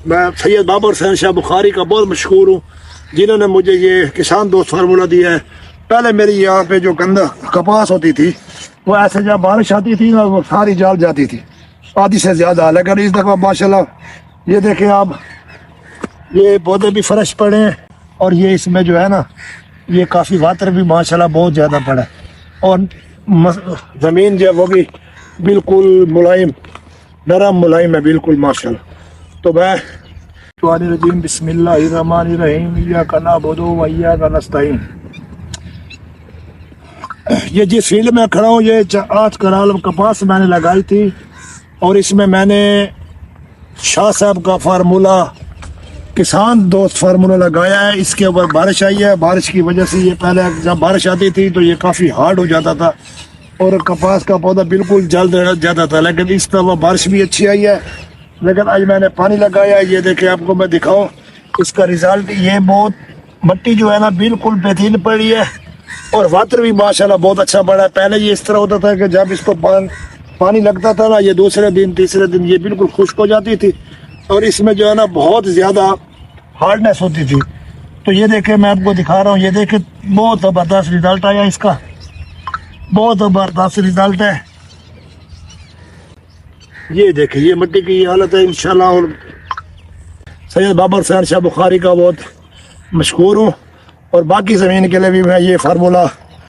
میں سید بابر حسین شاہ بخاری کا بہت مشہور ہوں، جنہوں نے مجھے یہ کسان دوست فارمولہ دیا ہے۔ پہلے میری یہاں پہ جو گندہ کپاس ہوتی تھی وہ ایسے جب بارش آتی تھی نا وہ ساری جال جاتی تھی، آدھی سے زیادہ، لیکن اس دفعہ ماشاءاللہ یہ دیکھیں آپ، یہ پودے بھی فرش پڑے ہیں، اور یہ اس میں جو ہے نا یہ کافی واتر بھی ماشاءاللہ بہت زیادہ پڑا ہے، اور زمین جو ہے وہ بھی بالکل ملائم، نرم ملائم ہے بالکل ماشاءاللہ۔ تو میں الرجیم بسم اللہ الرحمن الرحیم ایاک نعبد و ایاک نستعین۔ یہ جس فیلڈ میں کھڑا ہوں یہ 8 کنال کپاس میں نے لگائی تھی، اور اس میں نے شاہ صاحب کا فارمولہ کسان دوست فارمولہ لگایا ہے۔ اس کے اوپر بارش آئی ہے، بارش کی وجہ سے یہ پہلے جب بارش آتی تھی تو یہ کافی ہارڈ ہو جاتا تھا اور کپاس کا پودا بالکل جلد جاتا تھا، لیکن اس دفعہ بارش بھی اچھی آئی ہے۔ لیکن آج میں نے پانی لگایا ہے، یہ دیکھیں آپ کو میں دکھاؤں اس کا رزلٹ۔ یہ بہت مٹی جو ہے نا بالکل بہترین پڑی ہے، اور واتر بھی ماشاءاللہ بہت اچھا پڑا ہے۔ پہلے یہ اس طرح ہوتا تھا کہ جب اس کو پانی لگتا تھا نا یہ دوسرے دن تیسرے دن یہ بالکل خشک ہو جاتی تھی، اور اس میں جو ہے نا بہت زیادہ ہارڈنیس ہوتی تھی۔ تو یہ دیکھیں میں آپ کو دکھا رہا ہوں، یہ دیکھیں بہت زبردست رزلٹ آیا اس کا، بہت زبردست رزلٹ ہے۔ یہ دیکھیں یہ مٹی کی یہ حالت ہے انشاءاللہ، اور سید بابر حسین شاہ بخاری کا بہت مشہور ہوں، اور باقی زمین کے لیے بھی میں یہ فارمولہ